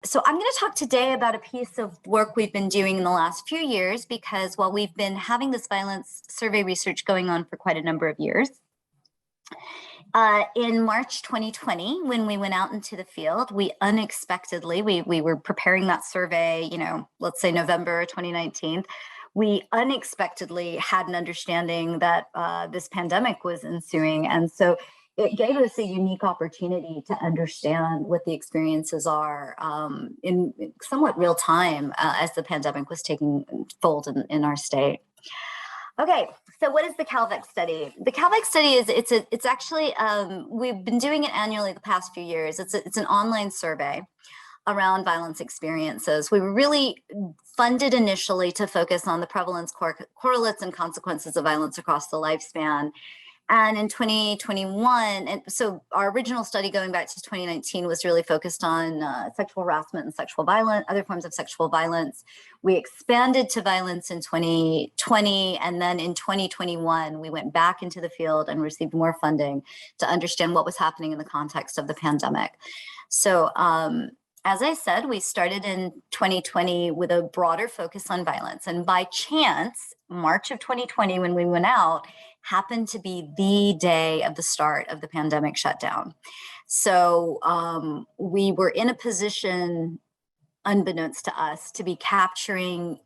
So I'm going to talk today about a piece of work we've been doing in the last few years, because while we've been having this violence survey research going on for quite a number of years, in March 2020, when we went out into the field, we unexpectedly, we were preparing that survey, let's say November 2019, we unexpectedly had an understanding that this pandemic was ensuing. And so it gave us a unique opportunity to understand what the experiences are in somewhat real time as the pandemic was taking fold in our state. Okay, so what is the Cal-VEX study? The Cal-VEX study is it's actually we've been doing it annually the past few years. It's an online survey around violence experiences. We were really funded initially to focus on the prevalence, correlates, and consequences of violence across the lifespan. And in 2021, and so our original study going back to 2019 was really focused on sexual harassment and sexual violence, other forms of sexual violence. We expanded to violence in 2020, and then in 2021, we went back into the field and received more funding to understand what was happening in the context of the pandemic. So as I said, we started in 2020 with a broader focus on violence. And by chance, March of 2020, when we went out, happened to be the day of the start of the pandemic shutdown. So we were in a position, unbeknownst to us, to be capturing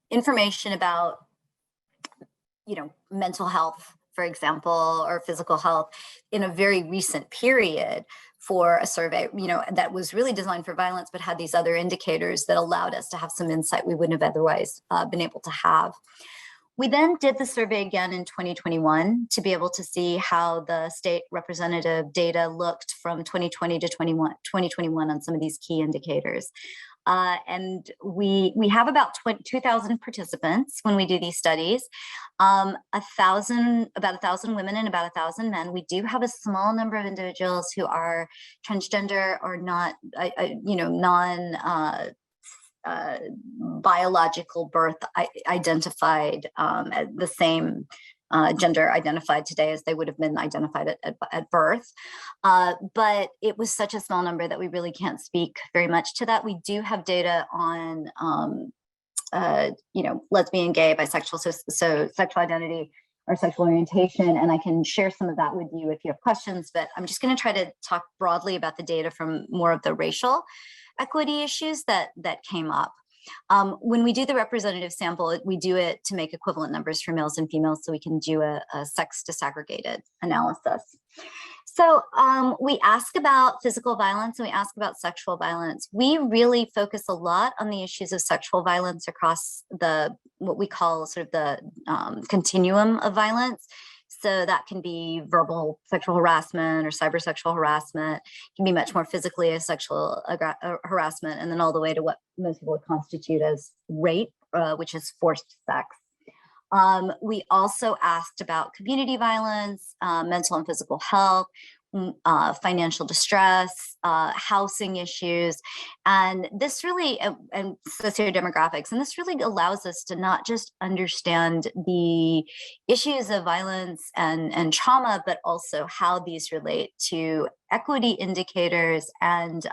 information about, mental health, for example, or physical health in a very recent period for a survey, that was really designed for violence, but had these other indicators that allowed us to have some insight we wouldn't have otherwise been able to have. We then did the survey again in 2021 to be able to see how the state representative data looked from 2020 to 2021 on some of these key indicators. And we have about 2,000 participants when we do these studies, about 1,000 women and about 1,000 men. We do have a small number of individuals who are transgender or not, biological birth identified at the same gender identified today as they would have been identified at birth. But it was such a small number that we really can't speak very much to that. We do have data on, lesbian, gay, bisexual, so sexual identity or sexual orientation, and I can share some of that with you if you have questions, but I'm just going to try to talk broadly about the data from more of the racial equity issues that came up. When we do the representative sample, we do it to make equivalent numbers for males and females so we can do a sex disaggregated analysis. So we ask about physical violence and we ask about sexual violence. We really focus a lot on the issues of sexual violence across what we call sort of the continuum of violence. So that can be verbal sexual harassment or cybersexual harassment. It can be much more physically sexual harassment, and then all the way to what most people would constitute as rape, which is forced sex. We also asked about community violence, mental and physical health, financial distress, housing issues, and this really, and sociodemographics, and this really allows us to not just understand the issues of violence and trauma, but also how these relate to equity indicators and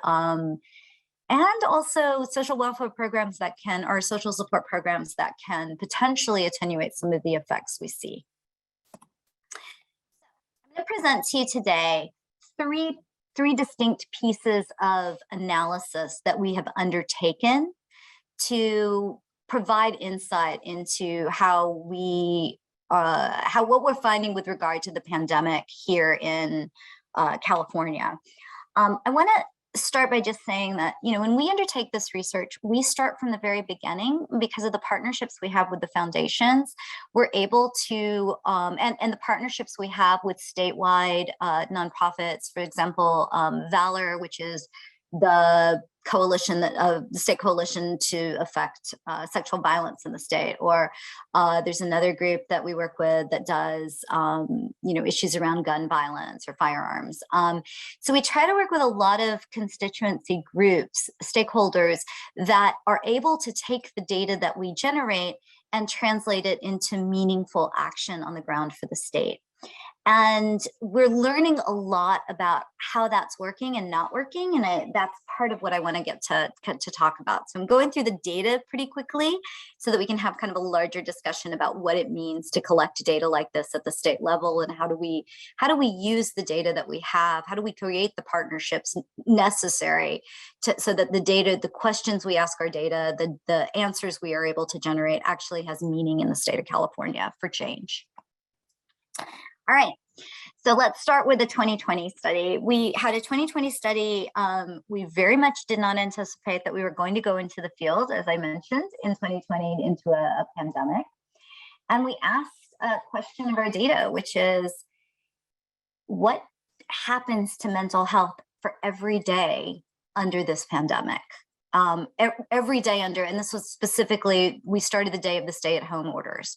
also social welfare programs that can, or social support programs that can potentially attenuate some of the effects we see. I'm going to present to you today three distinct pieces of analysis that we have undertaken to provide insight into how what we're finding with regard to the pandemic here in California. I want to start by just saying that, when we undertake this research, we start from the very beginning because of the partnerships we have with the foundations. We're able to, and the partnerships we have with statewide nonprofits, for example, Valor, which is the coalition the state coalition to affect sexual violence in the state, or there's another group that we work with that does issues around gun violence or firearms. So we try to work with a lot of constituency groups, stakeholders that are able to take the data that we generate and translate it into meaningful action on the ground for the state. And we're learning a lot about how that's working and not working. And that's part of what I want to get to talk about. So I'm going through the data pretty quickly so that we can have kind of a larger discussion about what it means to collect data like this at the state level, and how do we use the data that we have? How do we create the partnerships necessary so that the data, the questions we ask our data, the answers we are able to generate actually has meaning in the state of California for change. All right, so let's start with the 2020 study. We had a 2020 study. We very much did not anticipate that we were going to go into the field, as I mentioned, in 2020 into a pandemic. And we asked a question of our data, which is, what happens to mental health for every day under this pandemic? Every day under, and this was specifically, we started the day of the stay-at-home orders.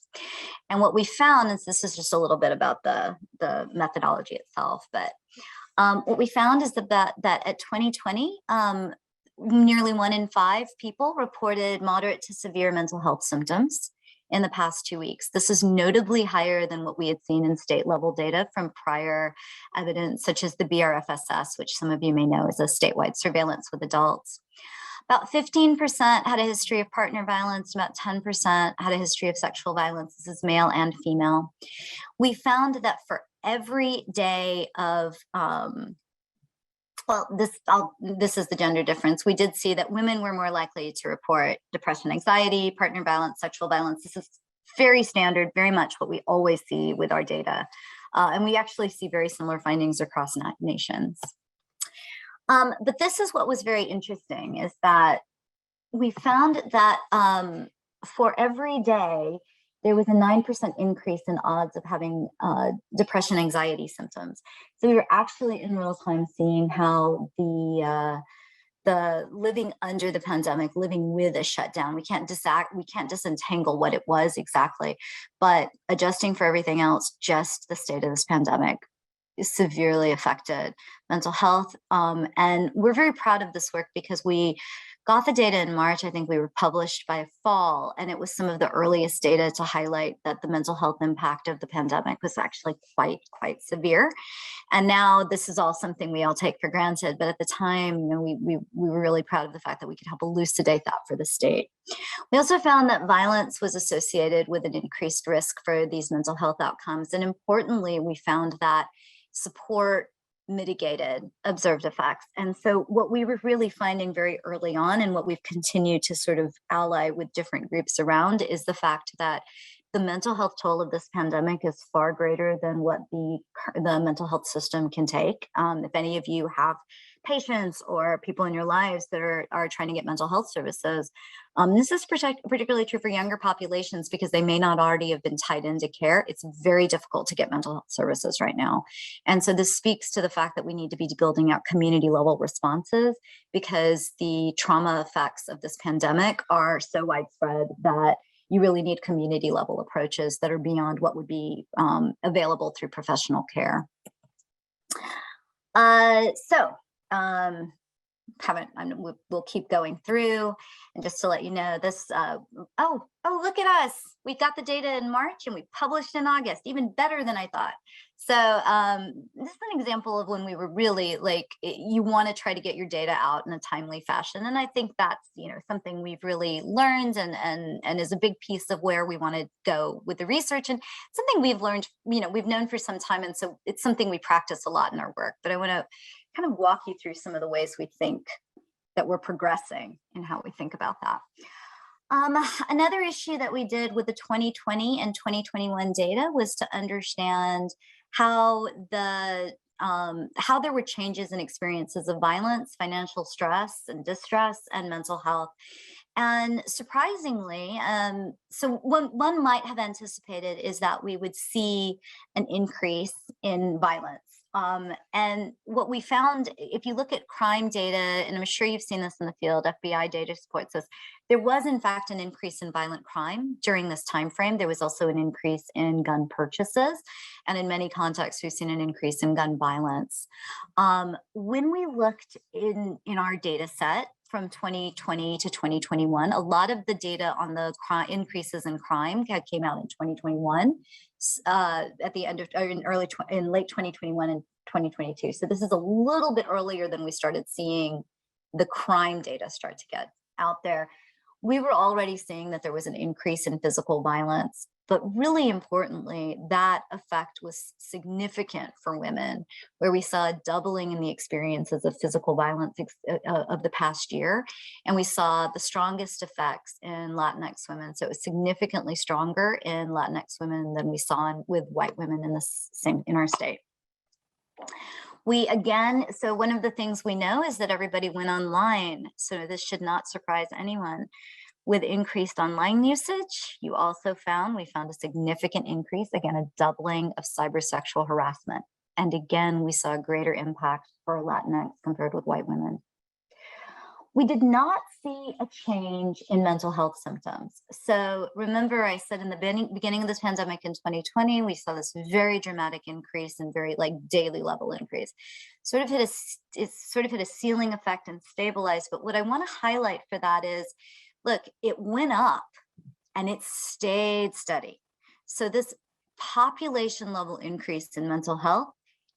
And what we found is, this is just a little bit about the methodology itself, but what we found is that at 2020, nearly 1 in 5 people reported moderate to severe mental health symptoms in the past 2 weeks. This is notably higher than what we had seen in state level data from prior evidence, such as the BRFSS, which some of you may know is a statewide surveillance with adults. About 15% had a history of partner violence, about 10% had a history of sexual violence. This is male and female. We found that for every day of, this is the gender difference. We did see that women were more likely to report depression, anxiety, partner violence, sexual violence. This is very standard, very much what we always see with our data. And we actually see very similar findings across nations. But this is what was very interesting, is that we found that for every day, there was a 9% increase in odds of having depression, anxiety symptoms. So we were actually in real time seeing how the living under the pandemic, living with a shutdown, we can't disentangle what it was exactly, but adjusting for everything else, just the state of this pandemic severely affected mental health. And we're very proud of this work because we got the data in March. I think we were published by fall, and it was some of the earliest data to highlight that the mental health impact of the pandemic was actually quite severe. And now this is all something we all take for granted. But at the time, you know, we were really proud of the fact that we could help elucidate that for the state. We also found that violence was associated with an increased risk for these mental health outcomes. And importantly, we found that support mitigated observed effects. And so what we were really finding very early on, and what we've continued to sort of ally with different groups around, is the fact that the mental health toll of this pandemic is far greater than what the mental health system can take. If any of you have patients or people in your lives that are trying to get mental health services, this is particularly true for younger populations because they may not already have been tied into care. It's very difficult to get mental health services right now. And so this speaks to the fact that we need to be building out community level responses, because the trauma effects of this pandemic are so widespread that you really need community level approaches that are beyond what would be available through professional care. We'll keep going through, and just to let you know, this, oh, look at us. We got the data in March and we published in August, even better than I thought. So this is an example of when we were really you want to try to get your data out in a timely fashion. And I think that's, you know, something we've really learned and is a big piece of where we want to go with the research, and something we've learned, you know, we've known for some time. And so it's something we practice a lot in our work, but I want to kind of walk you through some of the ways we think that we're progressing in how we think about that. Another issue that we did with the 2020 and 2021 data was to understand how there were changes in experiences of violence, financial stress and distress, and mental health. And surprisingly, so one might have anticipated is that we would see an increase in violence. And what we found, if you look at crime data, and I'm sure you've seen this in the field, FBI data supports this, there was in fact an increase in violent crime during this time frame. There was also an increase in gun purchases, and in many contexts, we've seen an increase in gun violence. When we looked in our data set from 2020 to 2021, a lot of the data on the increases in crime came out in 2021. at the end of, or in late 2021 and 2022. So this is a little bit earlier than we started seeing the crime data start to get out there. We were already seeing that there was an increase in physical violence, but really importantly, that effect was significant for women, where we saw a doubling in the experiences of physical violence of the past year. And we saw the strongest effects in Latinx women. So it was significantly stronger in Latinx women than we saw with white women in our state. So one of the things we know is that everybody went online. So this should not surprise anyone. With increased online usage, we found a significant increase, again, a doubling of cybersexual harassment. And again, we saw a greater impact for Latinx compared with white women. We did not see a change in mental health symptoms. So remember, I said in the beginning of this pandemic in 2020, we saw this very dramatic increase and very daily level increase. It sort of hit a ceiling effect and stabilized. But what I want to highlight for that is, look, it went up and it stayed steady. So this population level increase in mental health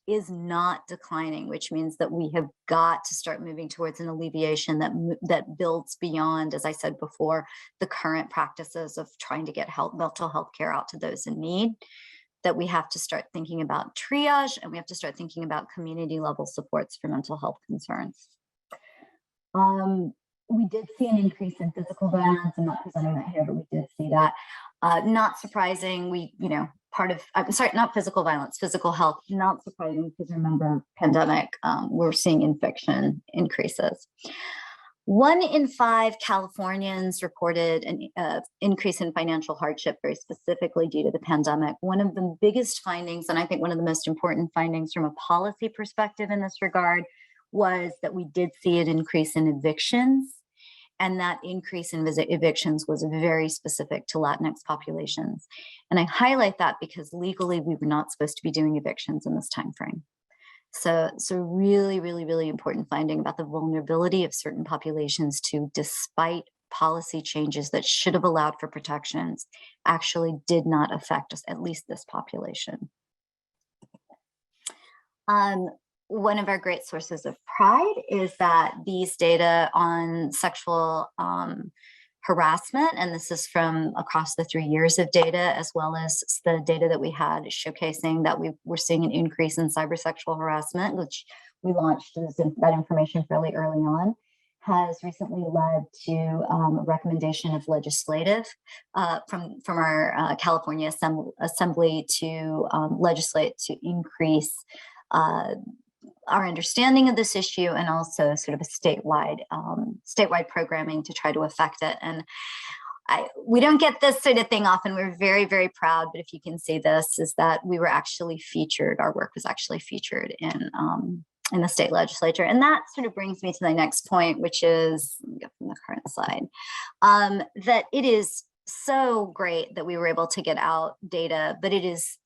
is not declining, which means that we have got to start moving towards an alleviation that builds beyond, as I said before, the current practices of trying to get mental health care out to those in need, that we have to start thinking about triage, and we have to start thinking about community level supports for mental health concerns. We did see an increase in physical violence. I'm not presenting that here, but we did see that. Not surprising, not physical violence, physical health, not surprising, because remember, pandemic, we're seeing infection increases. 1 in 5 Californians reported an increase in financial hardship, very specifically due to the pandemic. One of the biggest findings, and I think one of the most important findings from a policy perspective in this regard, was that we did see an increase in evictions. And that increase in evictions was very specific to Latinx populations. And I highlight that because legally we were not supposed to be doing evictions in this time frame. So really, really, really important finding about the vulnerability of certain populations to, despite policy changes that should have allowed for protections, actually did not affect us, at least this population. One of our great sources of pride is that these data on sexual harassment, and this is from across the 3 years of data, as well as the data that we had showcasing that we were seeing an increase in cybersexual harassment, which we launched that information fairly early on, has recently led to a recommendation of legislative from our California Assembly to legislate to increase our understanding of this issue, and also sort of a statewide programming to try to affect it. And we don't get this sort of thing often. We're very, very proud, but if you can see this, is that we were actually featured, our work was actually featured in the state legislature. And that sort of brings me to my next point, which is, let me go from the current slide, that it is so great that we were able to get out data, but it is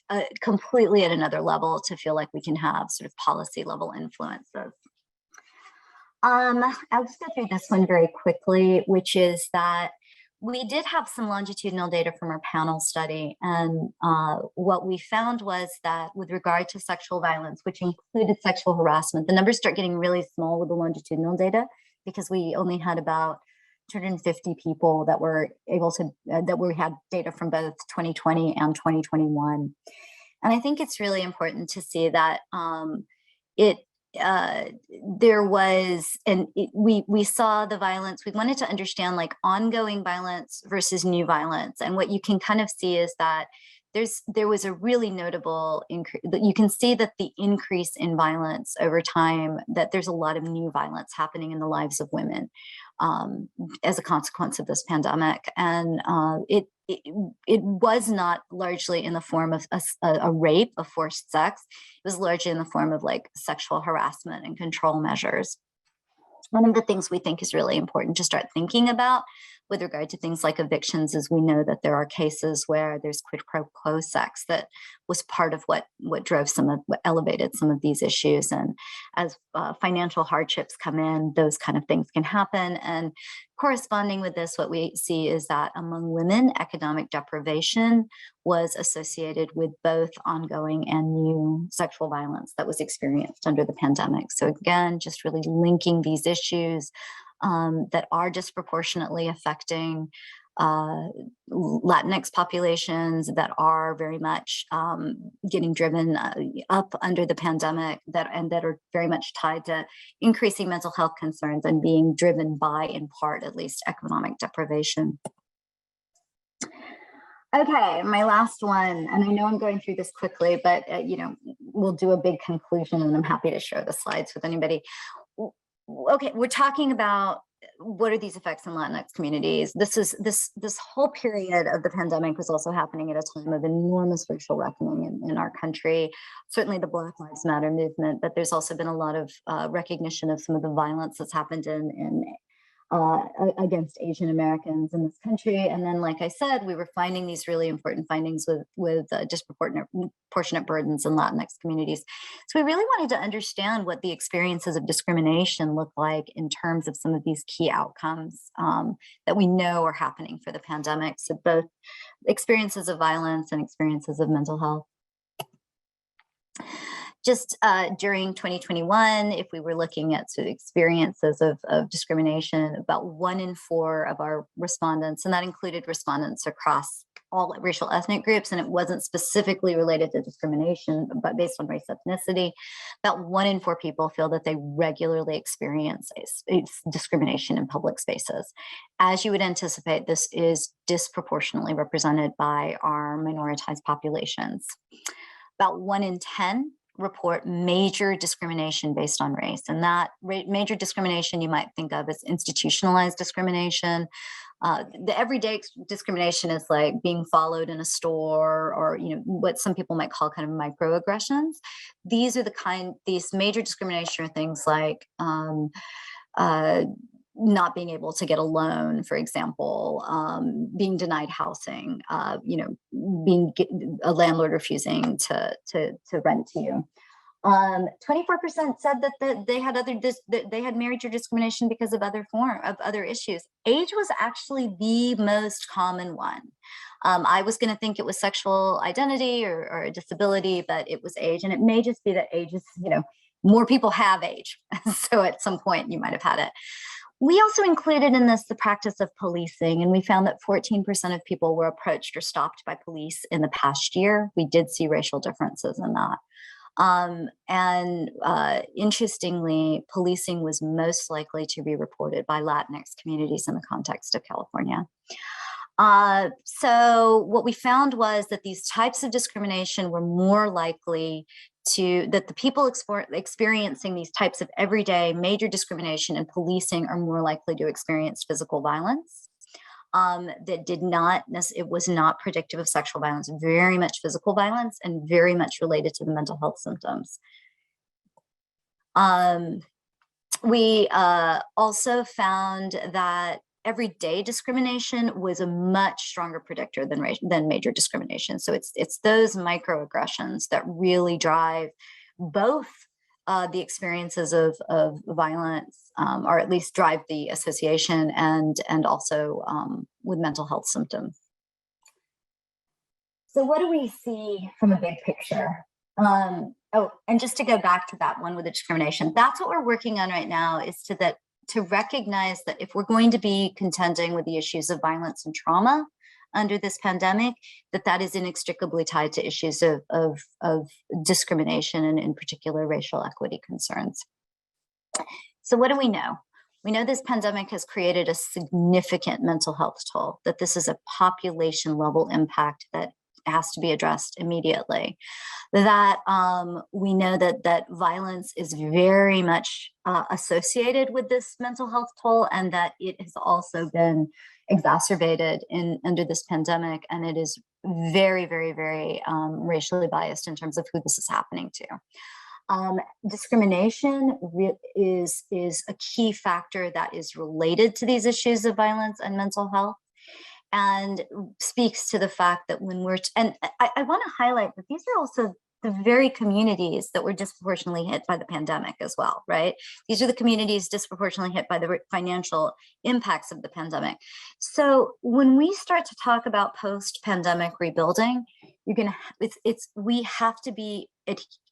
completely at another level to feel like we can have sort of policy level influences. I'll just go through this one very quickly, which is that we did have some longitudinal data from our panel study. And what we found was that with regard to sexual violence, which included sexual harassment, the numbers start getting really small with the longitudinal data, because we only had about 250 people that were able to, that we had data from both 2020 and 2021. And I think it's really important to see that there was, and we saw the violence. We wanted to understand like ongoing violence versus new violence. And what you can kind of see is that there was a really notable increase. You can see that the increase in violence over time, that there's a lot of new violence happening in the lives of women as a consequence of this pandemic. And it was not largely in the form of a rape, of forced sex. It was largely in the form of like sexual harassment and control measures. One of the things we think is really important to start thinking about with regard to things like evictions is we know that there are cases where there's quid pro quo sex that was part of what drove what elevated some of these issues. And as financial hardships come in, those kind of things can happen. And corresponding with this, what we see is that among women, economic deprivation was associated with both ongoing and new sexual violence that was experienced under the pandemic. So again, just really linking these issues that are disproportionately affecting Latinx populations, that are very much getting driven up under the pandemic, that are very much tied to increasing mental health concerns and being driven by, in part at least, economic deprivation. Okay, my last one, and I know I'm going through this quickly, but we'll do a big conclusion, and I'm happy to share the slides with anybody. Okay, we're talking about what are these effects in Latinx communities. This whole period of the pandemic was also happening at a time of enormous racial reckoning in our country. Certainly the Black Lives Matter movement, but there's also been a lot of recognition of some of the violence that's happened against Asian Americans in this country. And then, like I said, we were finding these really important findings with disproportionate burdens in Latinx communities. So we really wanted to understand what the experiences of discrimination look like in terms of some of these key outcomes that we know are happening for the pandemic. So both experiences of violence and experiences of mental health. Just during 2021, if we were looking at sort of experiences of discrimination, about 1 in 4 of our respondents, and that included respondents across all racial ethnic groups, and it wasn't specifically related to discrimination, but based on race ethnicity, about 1 in 4 people feel that they regularly experience discrimination in public spaces. As you would anticipate, this is disproportionately represented by our minoritized populations. About 1 in 10 report major discrimination based on race. And that major discrimination you might think of as institutionalized discrimination. The everyday discrimination is like being followed in a store, or what some people might call kind of microaggressions. These major discrimination are things like not being able to get a loan, for example, being denied housing, being a landlord refusing to rent to you. 24% said that they had major discrimination because of other issues. Age was actually the most common one. I was going to think it was sexual identity or a disability, but it was age, and it may just be that age is, more people have age, so at some point you might have had it. We also included in this the practice of policing, and we found that 14% of people were approached or stopped by police in the past year. We did see racial differences in that. Interestingly, policing was most likely to be reported by Latinx communities in the context of California. So what we found was that these types of discrimination were more likely that the people experiencing these types of everyday major discrimination and policing are more likely to experience physical violence. It was not predictive of sexual violence, very much physical violence, and very much related to the mental health symptoms. We also found that everyday discrimination was a much stronger predictor than major discrimination. So it's those microaggressions that really drive both the experiences of violence, or at least drive the association, and also with mental health symptoms. So what do we see from a big picture? And just to go back to that one with the discrimination, that's what we're working on right now, is to recognize that if we're going to be contending with the issues of violence and trauma under this pandemic, that is inextricably tied to issues of discrimination, and in particular racial equity concerns. So what do we know? We know this pandemic has created a significant mental health toll, that this is a population level impact that has to be addressed immediately. That we know that violence is very much associated with this mental health toll, and that it has also been exacerbated under this pandemic, and it is very, very, very racially biased in terms of who this is happening to. Discrimination is a key factor that is related to these issues of violence and mental health, and speaks to the fact that when we're, and I want to highlight that these are also the very communities that were disproportionately hit by the pandemic as well, right? These are the communities disproportionately hit by the financial impacts of the pandemic. So when we start to talk about post-pandemic rebuilding, you're gonna, we have to be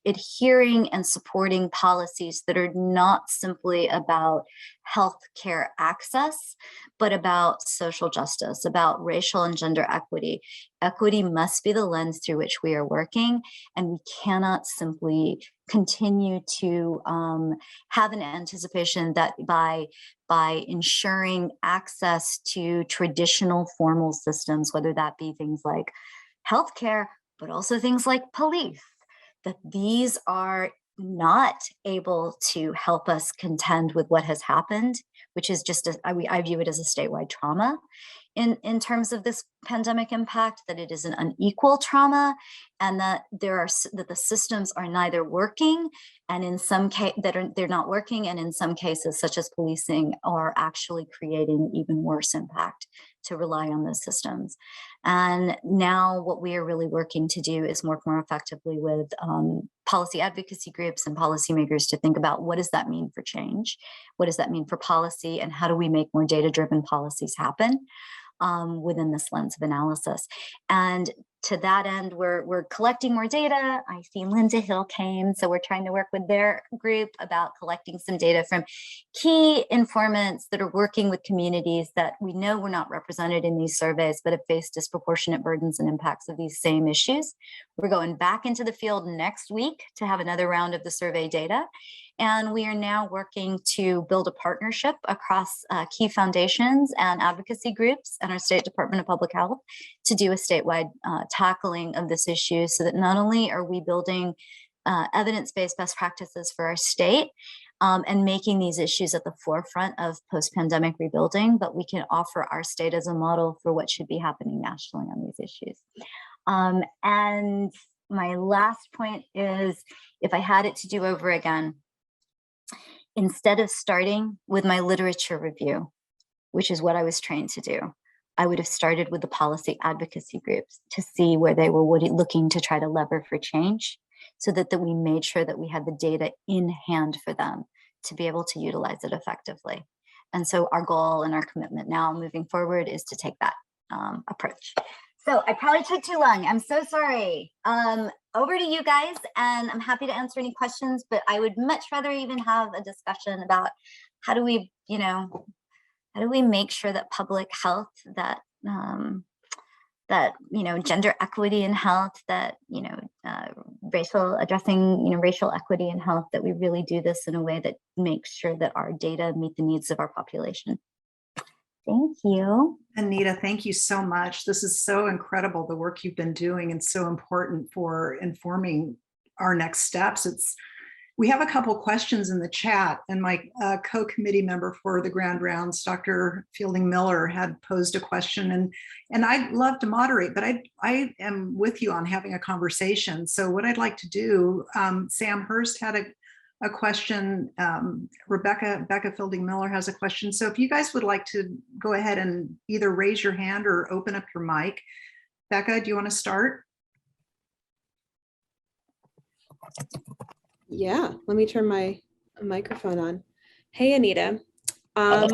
adhering and supporting policies that are not simply about healthcare access, but about social justice, about racial and gender equity. Equity must be the lens through which we are working, and we cannot simply continue to have an anticipation that by ensuring access to traditional formal systems, whether that be things like healthcare, but also things like police, that these are not able to help us contend with what has happened, which is just, I view it as a statewide trauma in terms of this pandemic impact, that it is an unequal trauma, and that that the systems are neither working, and in some case they're not working, and in some cases, such as policing, are actually creating even worse impact to rely on those systems. And now what we are really working to do is work more effectively with policy advocacy groups and policymakers to think about, what does that mean for change? What does that mean for policy? And how do we make more data-driven policies happen within this lens of analysis? And to that end, we're collecting more data. I see Linda Hill came, so we're trying to work with their group about collecting some data from key informants that are working with communities that we know were not represented in these surveys, but have faced disproportionate burdens and impacts of these same issues. We're going back into the field next week to have another round of the survey data. And we are now working to build a partnership across key foundations and advocacy groups and our State Department of Public Health to do a statewide tackling of this issue, so that not only are we building evidence-based best practices for our state and making these issues at the forefront of post-pandemic rebuilding, but we can offer our state as a model for what should be happening nationally on these issues. And my last point is, if I had it to do over again, instead of starting with my literature review, which is what I was trained to do, I would have started with the policy advocacy groups to see where they were looking to try to lever for change, so that we made sure that we had the data in hand for them to be able to utilize it effectively. And so our goal and our commitment now moving forward is to take that approach. So I probably took too long. I'm so sorry. Over to you guys, and I'm happy to answer any questions, but I would much rather even have a discussion about how do we, how do we make sure that public health, that gender equity in health, that racial equity in health, that we really do this in a way that makes sure that our data meet the needs of our population. Thank you. Anita, thank you so much. This is so incredible, the work you've been doing, and so important for informing our next steps. We have a couple questions in the chat, and my co-committee member for the Grand Rounds, Dr. Fielding Miller, had posed a question, and I'd love to moderate, but I am with you on having a conversation. So what I'd like to do, Sam Hurst had a question, Becca Fielding Miller has a question. So if you guys would like to go ahead and either raise your hand or open up your mic. Becca, do you want to start? Yeah, let me turn my microphone on. Hey, Anita. I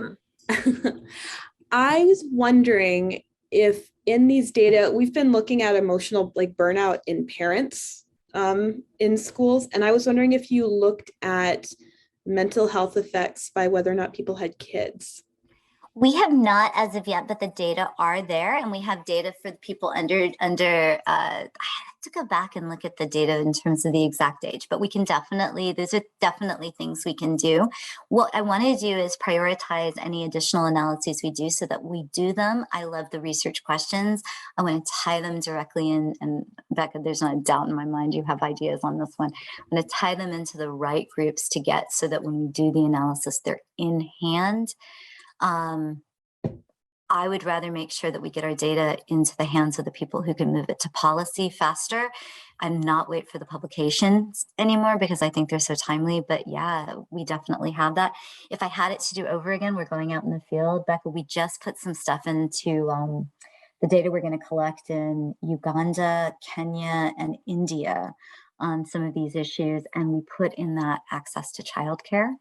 was wondering if in these data, we've been looking at emotional burnout in parents in schools. And I was wondering if you looked at mental health effects by whether or not people had kids. We have not as of yet, but the data are there, and we have data for the people under I have to go back and look at the data in terms of the exact age, but we can definitely, those are definitely things we can do. What I want to do is prioritize any additional analyses we do so that we do them. I love the research questions. I want to tie them directly in, and Becca, there's not a doubt in my mind you have ideas on this one. I'm going to tie them into the right groups to get, so that when we do the analysis, they're in hand. I would rather make sure that we get our data into the hands of the people who can move it to policy faster, I'm not wait for the publications anymore because I think they're so timely. But yeah, we definitely have that. If I had it to do over again, we're going out in the field. Becca, we just put some stuff into the data we're going to collect in Uganda, Kenya, and India on some of these issues. And we put in that access to childcare,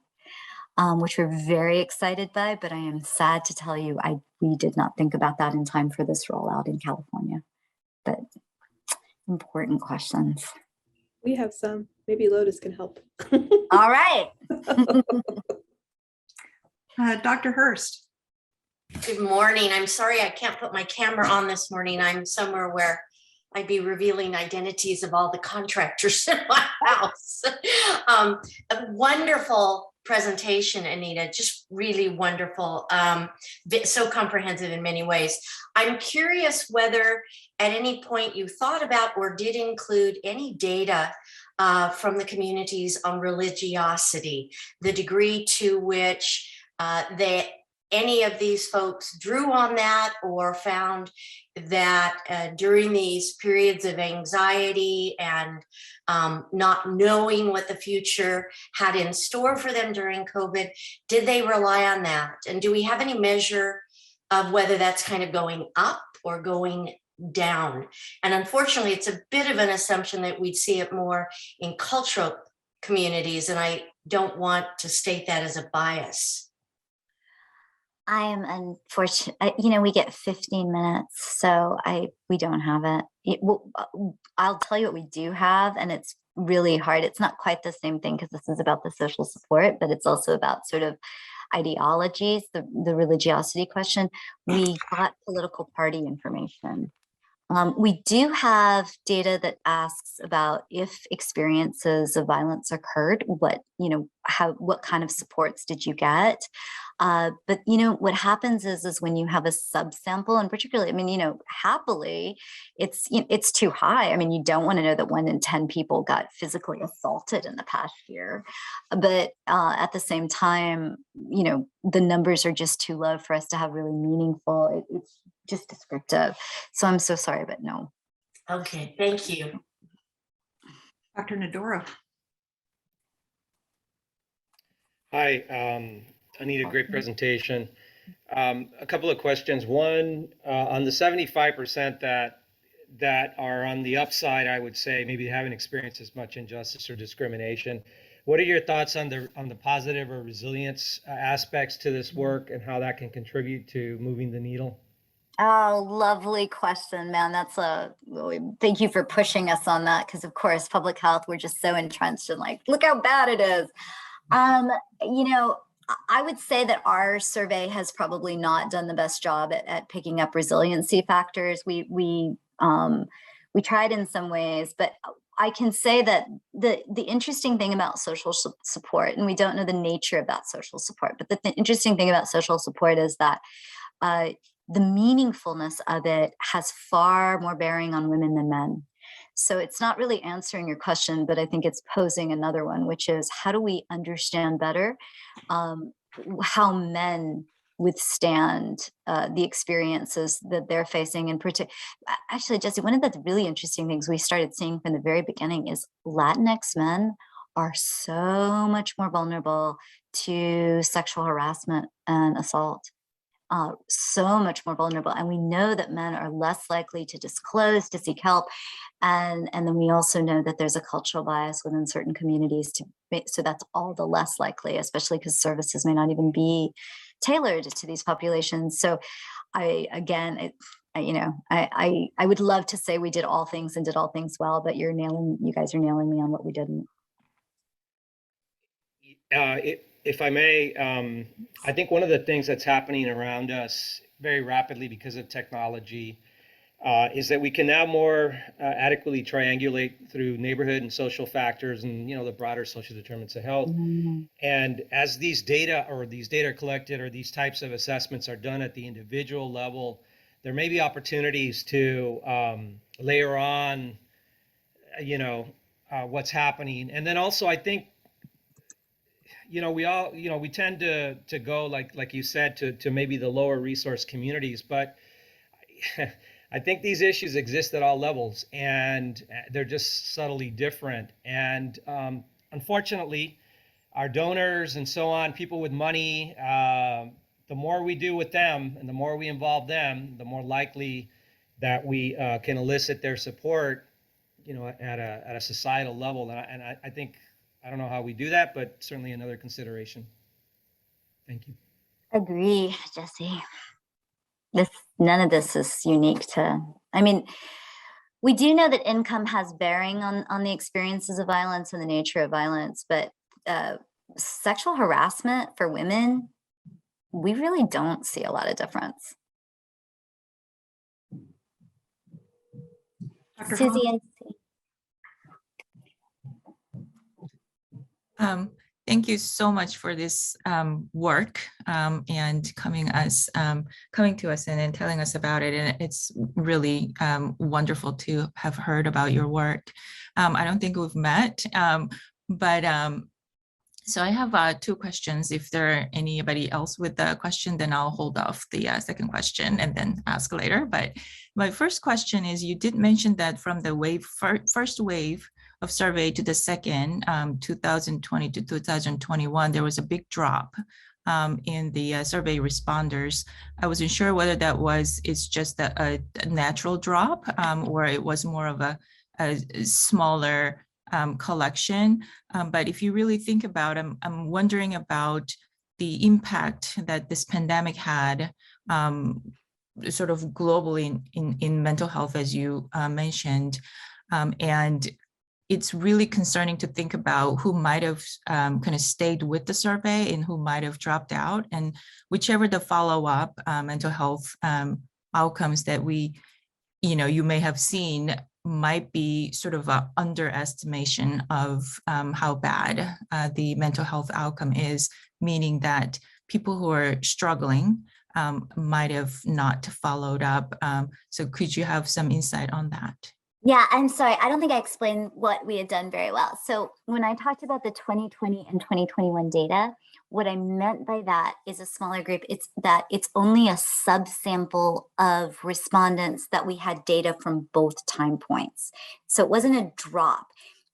which we're very excited by, but I am sad to tell you, we did not think about that in time for this rollout in California. But important questions. We have some. Maybe Lotus can help. All right. Dr. Hurst. Good morning. I'm sorry I can't put my camera on this morning. I'm somewhere where I'd be revealing identities of all the contractors in my house. A wonderful presentation, Anita, just really wonderful. So comprehensive in many ways. I'm curious whether at any point you thought about or did include any data from the communities on religiosity, the degree to which any of these folks drew on that or found that during these periods of anxiety and not knowing what the future had in store for them during COVID, did they rely on that? And do we have any measure of whether that's kind of going up or going down? And unfortunately, it's a bit of an assumption that we'd see it more in cultural communities, and I don't want to state that as a bias. I am unfortunate. We get 15 minutes, so we don't have it. I'll tell you what we do have, and it's really hard. It's not quite the same thing because this is about the social support, but it's also about sort of ideologies, the religiosity question. We got political party information. We do have data that asks about if experiences of violence occurred, what kind of supports did you get? But what happens is when you have a subsample, and particularly, happily, it's too high. You don't want to know that 1 in 10 people got physically assaulted in the past year, but at the same time, the numbers are just too low for us to have really meaningful. It's just descriptive. So I'm so sorry, but no. Okay, thank you. Dr. Nadora. Hi, Anita, great presentation. A couple of questions. One, on the 75% that are on the upside, I would say maybe haven't experienced as much injustice or discrimination. What are your thoughts on the positive or resilience aspects to this work and how that can contribute to moving the needle? Oh, lovely question, man. Thank you for pushing us on that, because of course, public health, we're just so entrenched in look how bad it is. I would say that our survey has probably not done the best job at picking up resiliency factors. We tried in some ways, but I can say that the interesting thing about social support, and we don't know the nature of that social support, but the interesting thing about social support is that the meaningfulness of it has far more bearing on women than men. So it's not really answering your question, but I think it's posing another one, which is how do we understand better how men withstand the experiences that they're facing in particular. Actually, Jesse, one of the really interesting things we started seeing from the very beginning is Latinx men are so much more vulnerable to sexual harassment and assault. So much more vulnerable. And we know that men are less likely to disclose, to seek help. And then we also know that there's a cultural bias within certain communities so that's all the less likely, especially because services may not even be tailored to these populations. So I would love to say we did all things and did all things well, but you guys are nailing me on what we didn't. If I may, I think one of the things that's happening around us very rapidly because of technology is that we can now more adequately triangulate through neighborhood and social factors and the broader social determinants of health. Mm-hmm. And as these data are collected or these types of assessments are done at the individual level, there may be opportunities to layer on, what's happening. And then also, I think, we tend to go like you said to maybe the lower resource communities, but I think these issues exist at all levels, and they're just subtly different. And unfortunately, our donors and so on, people with money, the more we do with them and the more we involve them, the more likely that we can elicit their support, at a societal level. And I think, I don't know how we do that, but certainly another consideration. Thank you. Agree, Jesse. None of this is unique to, we do know that income has bearing on the experiences of violence and the nature of violence, but sexual harassment for women, we really don't see a lot of difference. Dr. Susie, Thank you so much for this work and coming to us and telling us about it. And it's really wonderful to have heard about your work. I don't think we've met, but so I have two questions. If there are anybody else with a question, then I'll hold off the second question and then ask later. But my first question is, you did mention that from the first wave of survey to the second, 2020 to 2021, there was a big drop in the survey responders. I wasn't sure whether it's just a natural drop or it was more of a smaller collection. But if you really think about it, I'm wondering about the impact that this pandemic had sort of globally in mental health, as you mentioned. And it's really concerning to think about who might have kind of stayed with the survey and who might have dropped out, and whichever the follow-up mental health outcomes that you may have seen might be sort of an underestimation of how bad the mental health outcome is, meaning that people who are struggling might have not followed up. So could you have some insight on that? Yeah, I'm sorry. I don't think I explained what we had done very well. So when I talked about the 2020 and 2021 data, what I meant by that is a smaller group. It's only a subsample of respondents that we had data from both time points. So it wasn't a drop.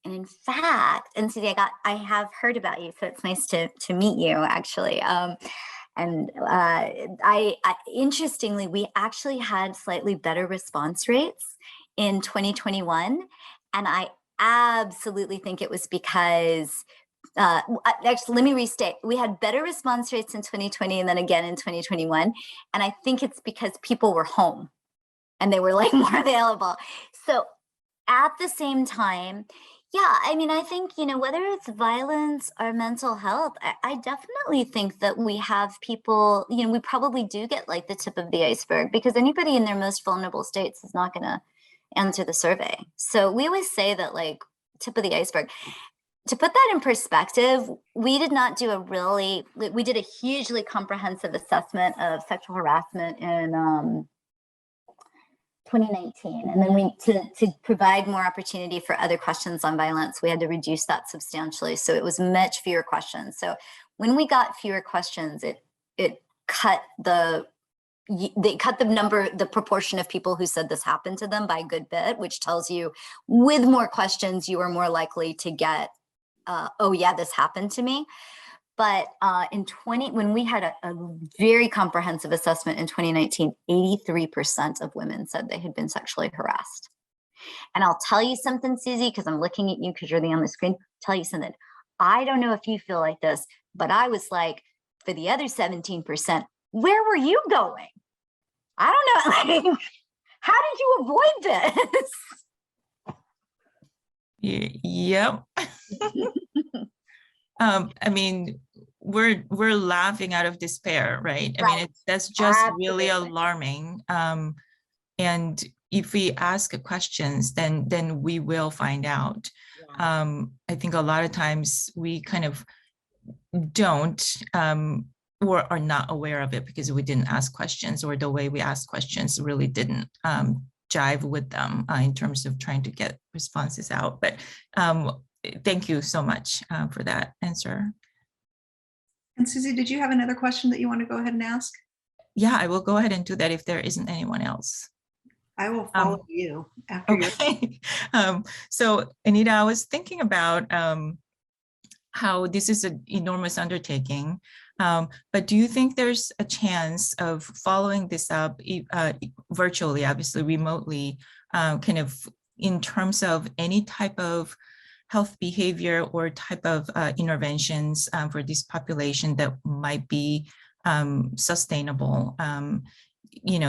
And in fact, and Susie, I have heard about you, so it's nice to meet you actually. Interestingly, we actually had slightly better response rates in 2021. And I absolutely think it was because, actually, let me restate. We had better response rates in 2020 and then again in 2021. And I think it's because people were home and they were like more available. So at the same time, yeah, I think, whether it's violence or mental health, I definitely think that we have people, we probably do get like the tip of the iceberg, because anybody in their most vulnerable states is not going to answer the survey. So we always say that, like, tip of the iceberg. To put that in perspective, we did a hugely comprehensive assessment of sexual harassment in 2019. And then to provide more opportunity for other questions on violence, we had to reduce that substantially. So it was much fewer questions. So when we got fewer questions, it cut the proportion of people who said this happened to them by a good bit, which tells you with more questions, you are more likely to get, oh yeah, this happened to me. But when we had a very comprehensive assessment in 2019, 83% of women said they had been sexually harassed. And I'll tell you something, Susie, because I'm looking at you because you're on the screen, tell you something. I don't know if you feel like this, but I was like, for the other 17%, where were you going? I don't know. Like, how did you avoid this? Yep. We're laughing out of despair, right? I mean, that's just Absolutely. Really alarming. And if we ask questions, then we will find out. Yeah. I think a lot of times we kind of don't or are not aware of it because we didn't ask questions, or the way we asked questions really didn't jive with them in terms of trying to get responses out. But thank you so much for that answer. And Susie, did you have another question that you want to go ahead and ask? Yeah, I will go ahead and do that if there isn't anyone else. I will follow you after your. Okay. So Anita, I was thinking about how this is an enormous undertaking, but do you think there's a chance of following this up virtually, obviously remotely, kind of in terms of any type of health behavior or type of interventions for this population that might be sustainable?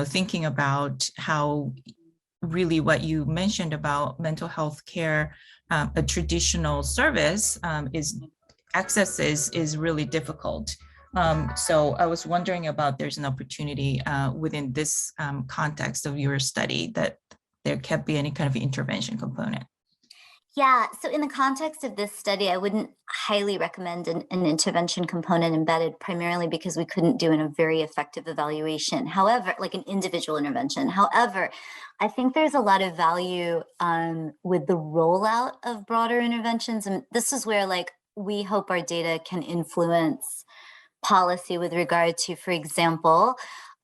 Thinking about how really what you mentioned about mental health care, a traditional service access is really difficult. So I was wondering about there's an opportunity within this context of your study that there can't be any kind of intervention component. Yeah, so in the context of this study, I wouldn't highly recommend an intervention component embedded, primarily because we couldn't do a very effective evaluation. However, like an individual intervention. However, I think there's a lot of value with the rollout of broader interventions. And this is where we hope our data can influence policy with regard to, for example,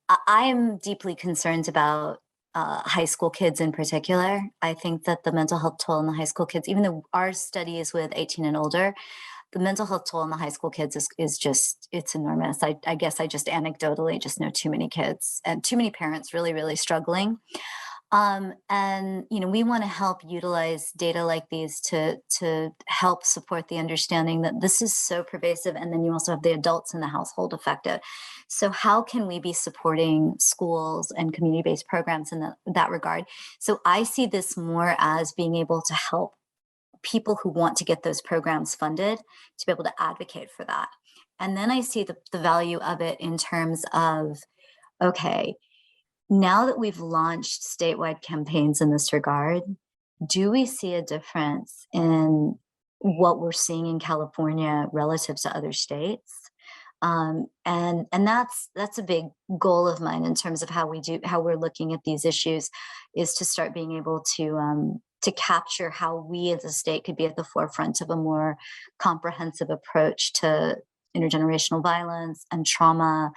I am deeply concerned about high school kids in particular. I think that the mental health toll on the high school kids, even though our study is with 18 and older, the mental health toll on the high school kids is just, it's enormous. I guess I just anecdotally just know too many kids and too many parents really, really struggling. And we want to help utilize data like these to help support the understanding that this is so pervasive. And then you also have the adults in the household affected. So how can we be supporting schools and community-based programs in that regard? So I see this more as being able to help people who want to get those programs funded to be able to advocate for that. And then I see the value of it in terms of, okay, now that we've launched statewide campaigns in this regard, do we see a difference in what we're seeing in California relative to other states? And that's a big goal of mine in terms of how we're looking at these issues, is to start being able to capture how we as a state could be at the forefront of a more comprehensive approach to intergenerational violence and trauma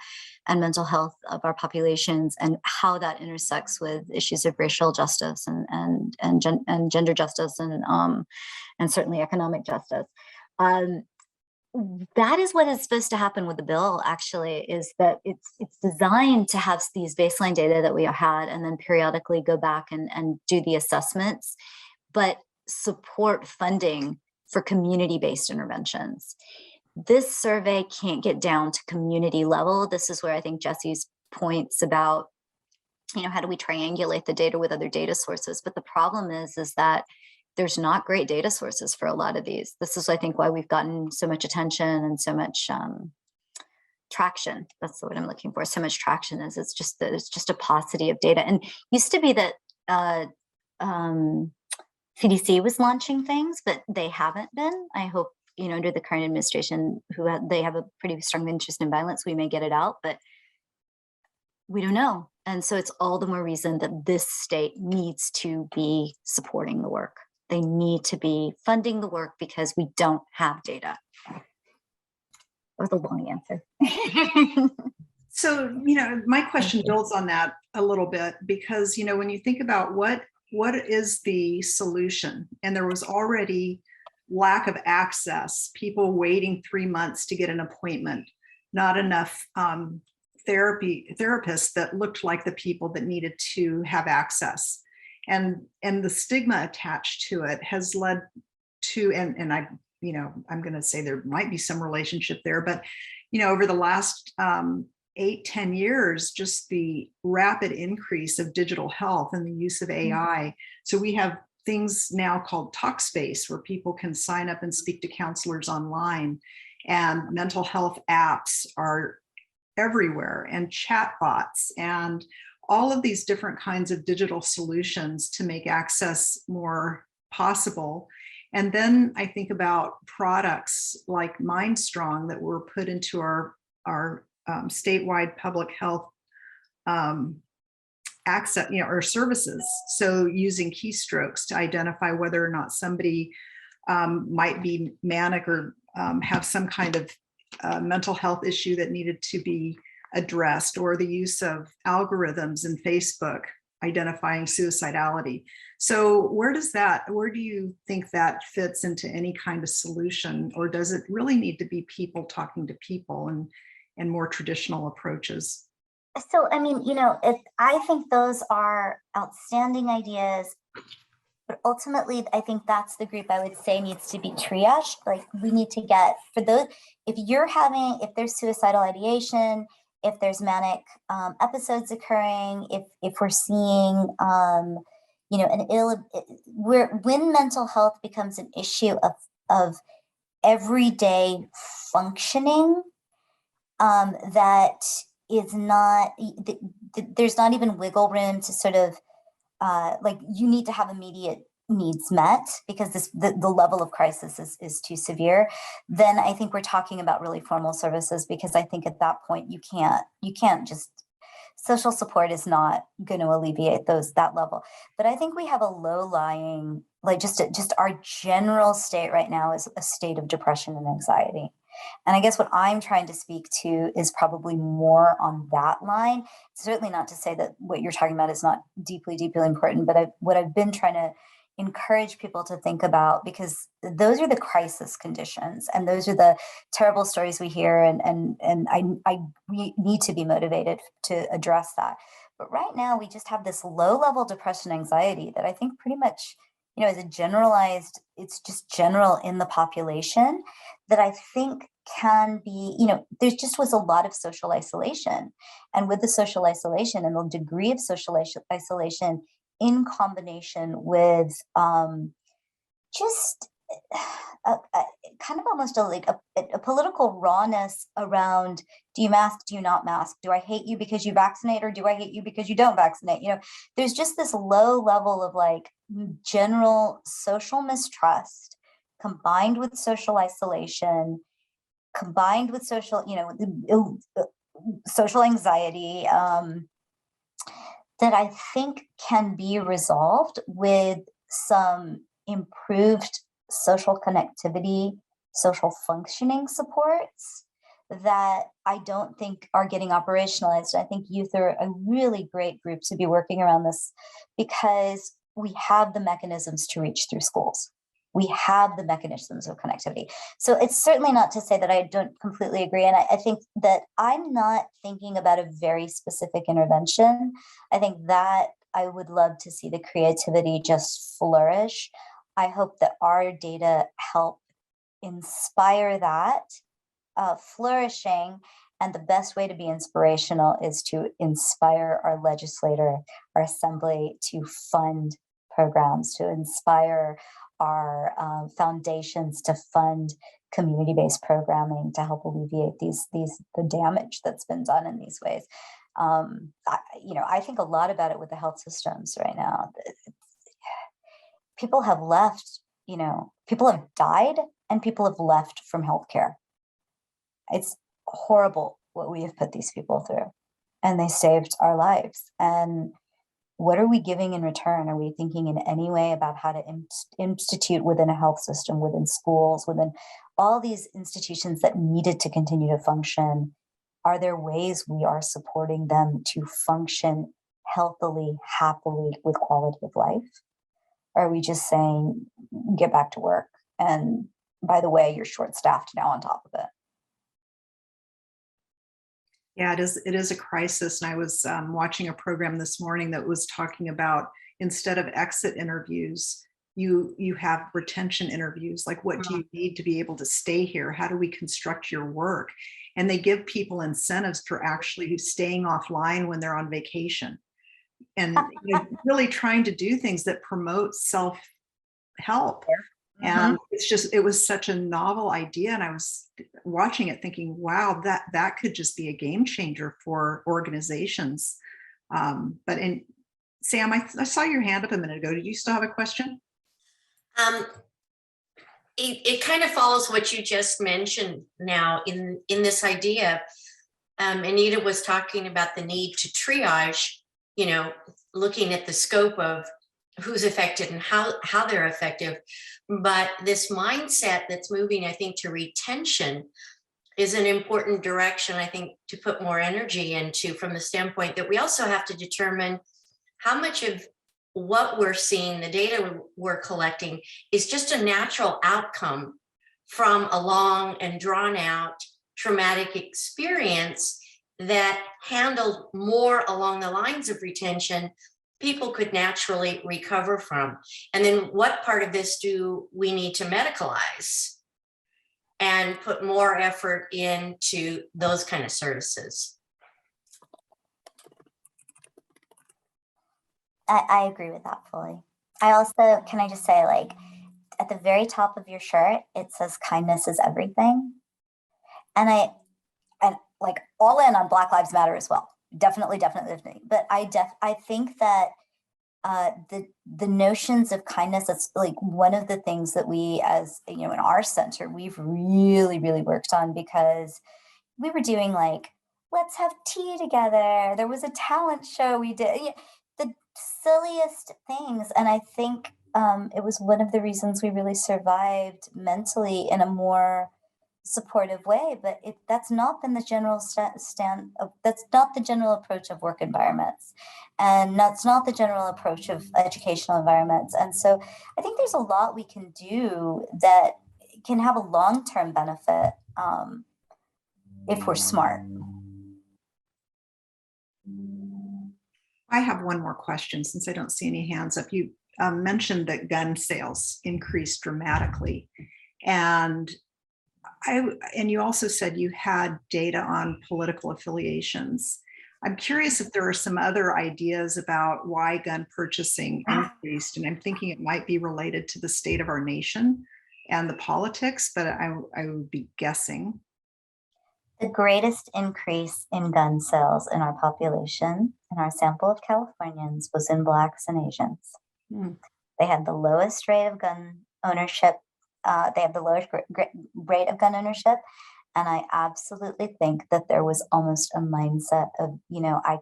and mental health of our populations, and how that intersects with issues of racial justice and gender justice and certainly economic justice. That is what is supposed to happen with the bill, actually, is that it's designed to have these baseline data that we had and then periodically go back and do the assessments, but support funding for community-based interventions. This survey can't get down to community level. This is where I think Jesse's points about, how do we triangulate the data with other data sources? But the problem is that there's not great data sources for a lot of these. This is, I think, why we've gotten so much attention and so much traction. That's the word I'm looking for. So much traction is it's just a paucity of data. And used to be that CDC was launching things, but they haven't been. I hope, under the current administration, they have a pretty strong interest in violence, we may get it out, but we don't know. And so it's all the more reason that this state needs to be supporting the work. They need to be funding the work because we don't have data. That was a long answer. So, my question builds on that a little bit, because, when you think about what is the solution, and there was already lack of access, people waiting 3 months to get an appointment, not enough therapists that looked like the people that needed to have access. And the stigma attached to it has led to, and I'm going to say there might be some relationship there, but, over the last 8-10 years, just the rapid increase of digital health and the use of AI. So we have things now called Talkspace, where people can sign up and speak to counselors online, and mental health apps are everywhere, and chatbots, and all of these different kinds of digital solutions to make access more possible. And then I think about products like MindStrong that were put into our statewide public health access, or services. So using keystrokes to identify whether or not somebody might be manic or have some kind of mental health issue that needed to be addressed, or the use of algorithms in Facebook identifying suicidality. So where do you think that fits into any kind of solution, or does it really need to be people talking to people and more traditional approaches? So, I mean, I think those are outstanding ideas, but ultimately, I think that's the group I would say needs to be triaged. Like, we need to get, for those, if there's suicidal ideation, if there's manic episodes occurring, if we're seeing, when mental health becomes an issue of everyday functioning, that is not, there's not even wiggle room to sort of, like, you need to have immediate needs met because the level of crisis is too severe, then I think we're talking about really formal services, because I think at that point you can't just, social support is not going to alleviate that level. But I think we have a low-lying, like, just our general state right now is a state of depression and anxiety. And I guess what I'm trying to speak to is probably more on that line. Certainly not to say that what you're talking about is not deeply, deeply important, but what I've been trying to encourage people to think about, because those are the crisis conditions and those are the terrible stories we hear, and we need to be motivated to address that. But right now we just have this low level depression, anxiety that I think pretty much, is a generalized, it's just general in the population, that I think can be, there just was a lot of social isolation. And with the social isolation and the degree of social isolation in combination with just a kind of almost a political rawness around, do you mask, do you not mask? Do I hate you because you vaccinate, or do I hate you because you don't vaccinate? There's just this low level of like general social mistrust combined with social isolation, combined with social, social anxiety, that I think can be resolved with some improved social connectivity, social functioning supports that I don't think are getting operationalized. I think youth are a really great group to be working around this, because we have the mechanisms to reach through schools. We have the mechanisms of connectivity. So it's certainly not to say that I don't completely agree. And I think that I'm not thinking about a very specific intervention. I think that I would love to see the creativity just flourish. I hope that our data help inspire that flourishing. And the best way to be inspirational is to inspire our legislator, our assembly, to fund programs, to inspire our foundations to fund community-based programming to help alleviate the damage that's been done in these ways. I think a lot about it with the health systems right now. People have left, people have died and people have left from healthcare. It's horrible what we have put these people through, and they saved our lives. And what are we giving in return? Are we thinking in any way about how to institute within a health system, within schools, within all these institutions that needed to continue to function? Are there ways we are supporting them to function healthily, happily, with quality of life? Or are we just saying, get back to work? And by the way, you're short-staffed now on top of it. Yeah, it is a crisis. And I was watching a program this morning that was talking about, instead of exit interviews, you have retention interviews. Like, what do you need to be able to stay here? How do we construct your work? And they give people incentives for actually staying offline when they're on vacation, and really trying to do things that promote self-help. And it was such a novel idea. And I was watching it thinking, wow, that could just be a game changer for organizations. Sam, I saw your hand up a minute ago. Did you still have a question? It kind of follows what you just mentioned now in this idea. Anita was talking about the need to triage, looking at the scope of who's affected and how they're effective. But this mindset that's moving, I think, to retention is an important direction, I think, to put more energy into, from the standpoint that we also have to determine how much of what we're seeing, the data we're collecting, is just a natural outcome from a long and drawn out traumatic experience that handled more along the lines of retention people could naturally recover from. And then what part of this do we need to medicalize and put more effort into those kind of services? I agree with that fully. I also, can I just say, like, at the very top of your shirt, it says kindness is everything. And like all in on Black Lives Matter as well. Definitely. But I think that the notions of kindness, that's like one of the things that we, as you know, in our center, we've really worked on, because we were doing like, let's have tea together. There was a talent show we did, the silliest things. And I think it was one of the reasons we really survived mentally in a more supportive way. But that's not been the general that's not the general approach of work environments, and that's not the general approach of educational environments. And so I think there's a lot we can do that can have a long-term benefit if we're smart. I have one more question since I don't see any hands up. You mentioned that gun sales increased dramatically, and you also said you had data on political affiliations. I'm curious if there are some other ideas about why gun purchasing increased, and I'm thinking it might be related to the state of our nation and the politics, but I would be guessing. The greatest increase in gun sales in our population, in our sample of Californians, was in Blacks and Asians. They had the lowest rate of gun ownership. They have the lowest rate of gun ownership. And I absolutely think that there was almost a mindset of, I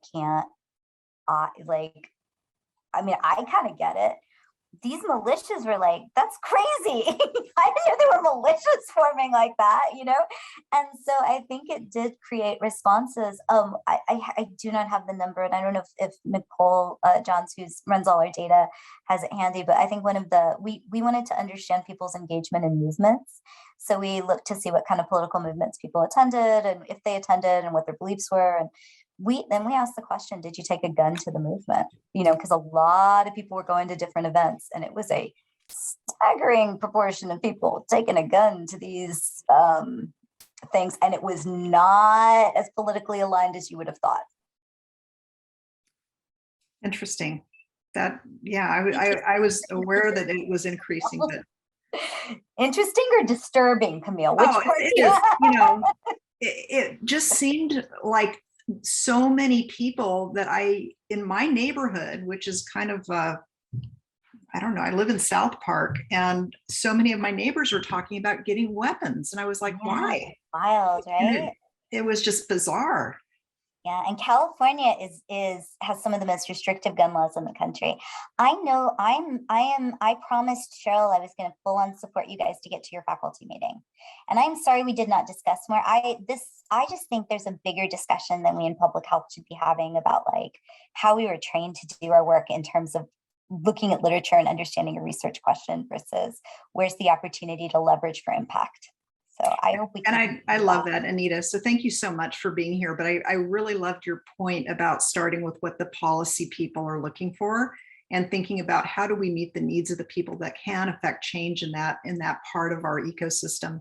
kind of get it. These militias were like, that's crazy. I didn't know there were militias forming like that, And so I think it did create responses. I do not have the number, and I don't know if Nicole Johns, who runs all our data, has it handy, but I think we wanted to understand people's engagement in movements. So we looked to see what kind of political movements people attended, and if they attended, and what their beliefs were. And then we asked the question, did you take a gun to the movement? Because a lot of people were going to different events, and it was a staggering proportion of people taking a gun to these things. And it was not as politically aligned as you would have thought. Interesting. I was aware that it was increasing, but interesting or disturbing, Camille? Which part? It is. It just seemed like so many people that in my neighborhood, which is kind of, I don't know, I live in South Park, and so many of my neighbors were talking about getting weapons. And I was like, why? Wild, right? It was just bizarre. Yeah, and California has some of the most restrictive gun laws in the country. I know I promised Cheryl I was going to full on support you guys to get to your faculty meeting. And I'm sorry we did not discuss more. I just think there's a bigger discussion than we in public health should be having about like how we were trained to do our work in terms of looking at literature and understanding a research question versus where's the opportunity to leverage for impact. So I hope we can. And I love that, Anita. So thank you so much for being here. But I really loved your point about starting with what the policy people are looking for and thinking about how do we meet the needs of the people that can affect change in that part of our ecosystem.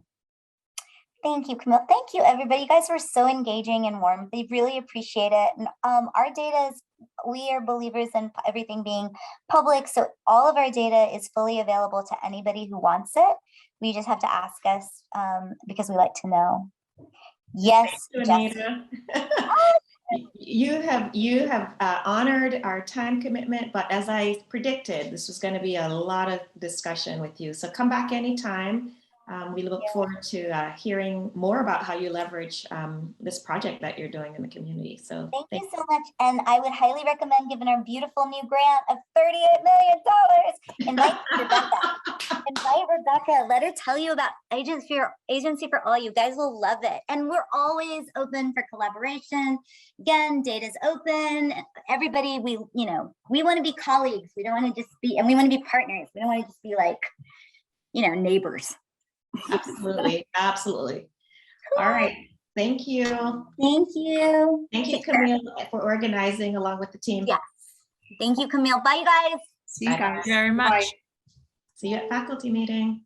Thank you, Camille. Thank you, everybody. You guys were so engaging and warm. We really appreciate it. And our data is, we are believers in everything being public. So all of our data is fully available to anybody who wants it. We just have to ask us because we like to know. Yes, thank you, Anita. You have honored our time commitment, but as I predicted, this was going to be a lot of discussion with you. So come back anytime. We look forward to hearing more about how you leverage this project that you're doing in the community. So Thank you so much. And I would highly recommend, given our beautiful new grant of $38 million, invite Rebecca. Invite Rebecca. Let her tell you about Agency for All. You guys will love it. And we're always open for collaboration. Again, data's open. Everybody, we want to be colleagues. We don't want to just be, and we want to be partners. We don't want to just be like, neighbors. absolutely, absolutely. All right. Thank you. Thank you. Thank you, Camille, for organizing along with the team. Yes. Thank you, Camille. Bye, guys. See you guys. Very much. Bye. See you at faculty meeting.